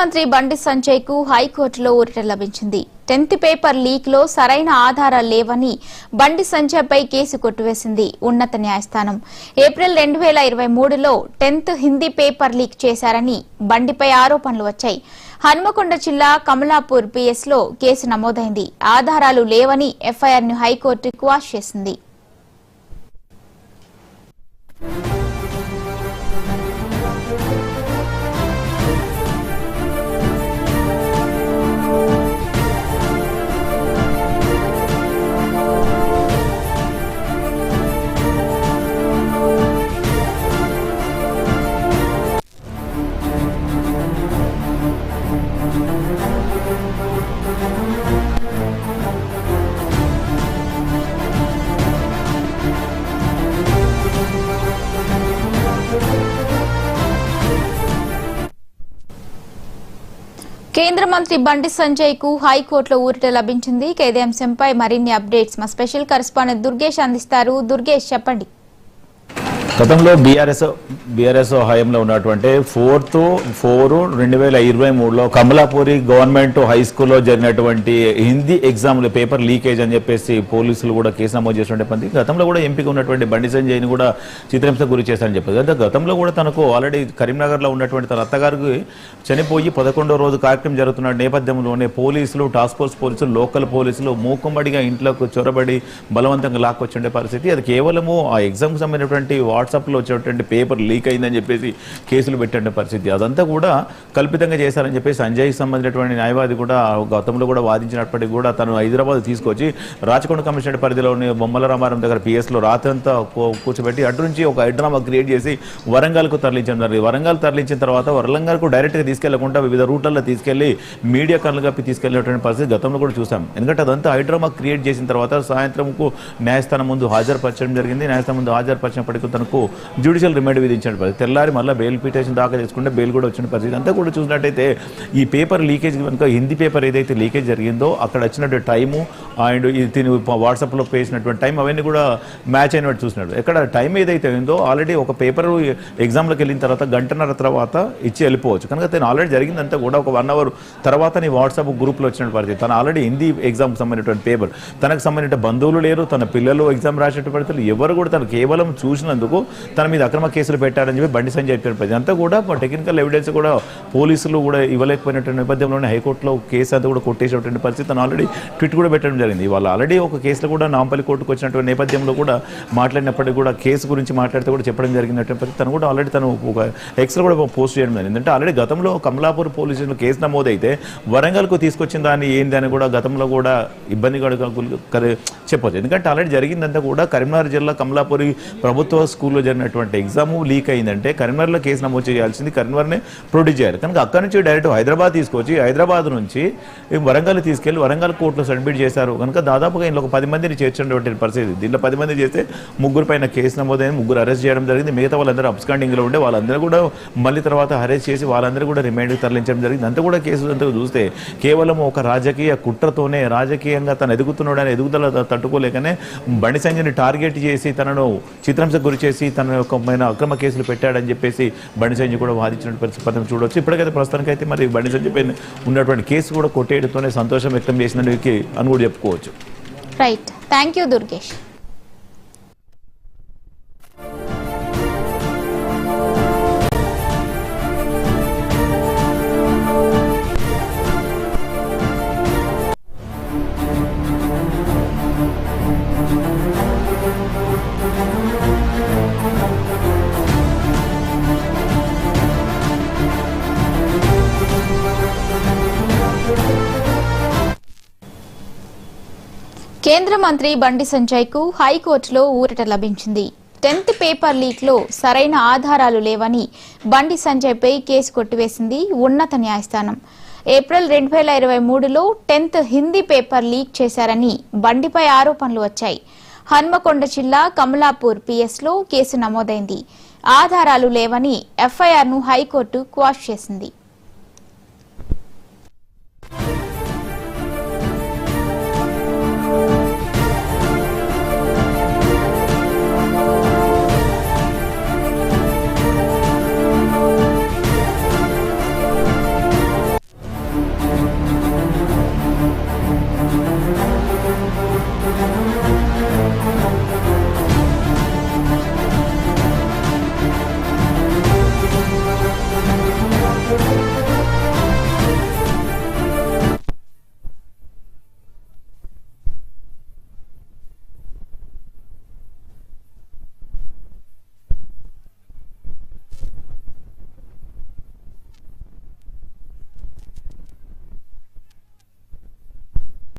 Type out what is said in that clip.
మంత్రి బండి సంజయ్ కు హైకోర్టులో ఊరట లభించింది. 10th పేపర్ లీక్ లో సరైన ఆధారాలు లేవని బండి సంజయ్ పై కేసు కొట్టివేసింది ఉన్నత న్యాయస్థానం. ఏప్రిల్ 2023లో 10th హిందీ పేపర్ లీక్ చేశారని బండిపై ఆరోపణలు వచ్చాయి. హన్మకొండ జిల్లా కమలాపూర్ పిఎస్ లో కేసు నమోదైంది. ఆధారాలు లేవని ఎఫ్ఐఆర్ ను హైకోర్టు క్వాష్ చేసింది. కేంద్ర మంత్రి బండి సంజయ్ కు హైకోర్టులో ఊరట లభించింది. ఇదే అంశంపై మరిన్ని అప్డేట్స్ మా స్పెషల్ కరెస్పాండెంట్ దుర్గేష్ అందిస్తారు. దుర్గేష్, చెప్పండి. గతంలో బీఆర్ఎస్ హయాంలో ఉన్నటువంటి 4/4/2023లో కమలాపూరి గవర్నమెంట్ హై స్కూల్లో జరిగినటువంటి హిందీ ఎగ్జామ్ల పేపర్ లీకేజ్ అని చెప్పేసి పోలీసులు కూడా కేసు నమోదు చేసినటువంటి గతంలో కూడా ఎంపీగా ఉన్నటువంటి బండి సంజయ్ని కూడా చిత్రహింసకు గురి చేశారని చెప్పారు. గతంలో కూడా తనకు ఆల్రెడీ కరీంనగర్లో ఉన్నటువంటి తన అత్తగారికి చనిపోయి 11వ రోజు కార్యక్రమం జరుగుతున్న నేపథ్యంలోనే పోలీసులు, టాస్క్ ఫోర్స్ పోలీసులు, లోకల్ పోలీసులు మూకుమ్మడిగా ఇంట్లోకి చొరబడి బలవంతంగా లాక్కొచ్చుండే పరిస్థితి. అది కేవలము ఆ ఎగ్జామ్కి సంబంధించినటువంటి వాట్సాప్లో వచ్చేటువంటి పేపర్ లీక్ అయిందని చెప్పేసి కేసులు పెట్టే పరిస్థితి. అదంతా కూడా కల్పితంగా చేశారని చెప్పేసి సంజయ్కి సంబంధించినటువంటి న్యాయవాది కూడా గతంలో కూడా వాదించినప్పటికీ కూడా తను హైదరాబాద్ తీసుకొచ్చి రాచకొండ కమిషనరేట్ పరిధిలోని బొమ్మల రామారం దగ్గర పిఎస్లో రాత్రంతా కూర్చోబెట్టి అటు నుంచి ఒక హైడ్రామా క్రియేట్ చేసి వరంగల్కు తరలించడం జరిగింది. వరంగల్ తరలించిన తర్వాత వరంగల్కు డైరెక్ట్గా తీసుకెళ్లకుండా వివిధ రూట్లలో తీసుకెళ్లి మీడియా కళ్ళు కప్పి తీసుకెళ్లేటువంటి పరిస్థితి గతంలో కూడా చూసాం. ఎందుకంటే అదంతా హైడ్రామా క్రియేట్ చేసిన తర్వాత సాయంత్రంకు న్యాయస్థానం ముందు హాజరుపరచడం జరిగింది. న్యాయస్థానం ముందు హాజరుపరిచినప్పటికీ తనకు జ్యుడిషియల్ రిమైండ్ విధించిన పరిస్థితి. తెల్లారి మళ్ళీ బెయిల్ పిటిషన్ దాఖలు చేసుకుంటే బెయిల్ కూడా వచ్చిన పరిస్థితి. అంతా కూడా చూసినట్టయితే ఈ పేపర్ లీకేజ్ కనుక హిందీ పేపర్ ఏదైతే లీకేజ్ జరిగిందో అక్కడ వచ్చినటువంటి టైము అండ్ ఇది వాట్సాప్లో వేసినటువంటి టైం అవన్నీ కూడా మ్యాచ్ అయినట్టు చూసినాడు. ఎక్కడ టైం ఏదైతే అయిందో ఆల్రెడీ ఒక పేపర్ ఎగ్జామ్లోకి వెళ్ళిన తర్వాత గంటన్నర తర్వాత ఇచ్చి వెళ్ళిపోవచ్చు. కనుక తను ఆల్రెడీ జరిగిందంతా కూడా ఒక 1 hour తర్వాత నీ వాట్సాప్ గ్రూప్లో వచ్చిన పరిస్థితి. తను ఆల్రెడీ హిందీ ఎగ్జామ్కి సంబంధించిన పేపర్ తనకు సంబంధించిన బంధువులు లేరు, తన పిల్లలు ఎగ్జామ్ రాసేటువంటి పరిస్థితులు ఎవరు కూడా తను కేవలం చూసినందుకు తన మీద అక్రమ కేసులు పెట్టారని చెప్పి బండి సంజయ్ చెప్పారు. అంతా కూడా టెక్నికల్ ఎవిడెన్స్ కూడా పోలీసులు కూడా ఇవ్వలేకపోయినటువంటి నేపథ్యంలోనే హైకోర్టులో కేసు అంతా కూడా కొట్టేసేటువంటి పరిస్థితి. తను ఆల్రెడీ ట్వీట్ కూడా పెట్టడం జరిగింది. వాళ్ళు ఆల్రెడీ ఒక కేసులో కూడా నాంపల్లి కోర్టుకు వచ్చినటువంటి నేపథ్యంలో కూడా మాట్లాడినప్పటికీ కూడా కేసు గురించి మాట్లాడితే కూడా చెప్పడం జరిగినటువంటి పరిస్థితి. తను కూడా ఆల్రెడీ తను ఒక ఎక్స్ట్రా కూడా పోస్ట్ చేయడం జరిగింది. ఎందుకంటే ఆల్రెడీ గతంలో కమలాపూర్ పోలీసులు కేసు నమోదైతే వరంగల్కు తీసుకొచ్చిన దాన్ని ఏందని కూడా గతంలో కూడా ఇబ్బంది చెప్పొచ్చు. ఎందుకంటే ఆల్రెడీ జరిగిందంతా కూడా కరీంనగర్ జిల్లా కమలాపూరి ప్రభుత్వ స్కూల్లో జరిగినటువంటి ఎగ్జామ్ లీక్ అయిందంటే కరీంనగర్లో కేసు నమోదు చేయాల్సింది కరీంనగర్నే ప్రొడ్యూస్ చేయాలి. కనుక అక్కడి నుంచి డైరెక్ట్ హైదరాబాద్ తీసుకొచ్చి హైదరాబాద్ నుంచి వరంగల్ తీసుకెళ్లి వరంగల్ కోర్టులో సబ్మిట్ చేశారు. కనుక దాదాపుగా ఇంట్లో ఒక 10 మందిని చేర్చినటువంటి పరిస్థితి. దీంట్లో 10 మంది చేస్తే 3 పైన కేసు నమోదైంది, 3 అరెస్ట్ చేయడం జరిగింది. మిగతా వాళ్ళందరూ అబ్స్కాండింగ్లో ఉండే వాళ్ళందరూ కూడా మళ్ళీ తర్వాత అరెస్ట్ చేసి వాళ్ళందరూ కూడా రిమాండ్కి తరలించడం జరిగింది. అంతా కూడా కేసు అంతా చూస్తే కేవలం ఒక రాజకీయ కుట్రతోనే రాజకీయంగా తను ఎదుగుతున్నాడని ఎదుగుదల తట్టుకోలేకనే బండి సంజయ్ని టార్గెట్ చేసి తనను చిత్రహింసకు గురి చేసి తన యొక్క అక్రమ కేసులు పెట్టాడని చెప్పేసి బండి సంజయ్ కూడా వాదించిన పరిస్థితి చూడవచ్చు. ఇప్పటికైతే ప్రస్తుతానికైతే మరి బండి సంజయ్ పైన ఉన్నటువంటి కేసు కూడా కొట్టేయడంతోనే సంతోషం వ్యక్తం చేసిందని అని కూడా చెప్పుకోవచ్చు. Right, thank you Durgesh. కేంద్ర మంత్రి బండి సంజయ్ కు హైకోర్టులో ఊరట లభించింది. 10th పేపర్ లీక్ లో సరైన ఆధారాలు లేవని బండి సంజయ్ పై కేసు కొట్టివేసింది ఉన్నత న్యాయస్థానం. ఏప్రిల్ 2023లో 10th హిందీ పేపర్ లీక్ చేశారని బండిపై ఆరోపణలు వచ్చాయి. హన్మకొండ జిల్లా కమలాపూర్ పిఎస్ లో కేసు నమోదైంది. ఆధారాలు లేవని ఎఫ్ఐఆర్ ను హైకోర్టు క్వాష్ చేసింది.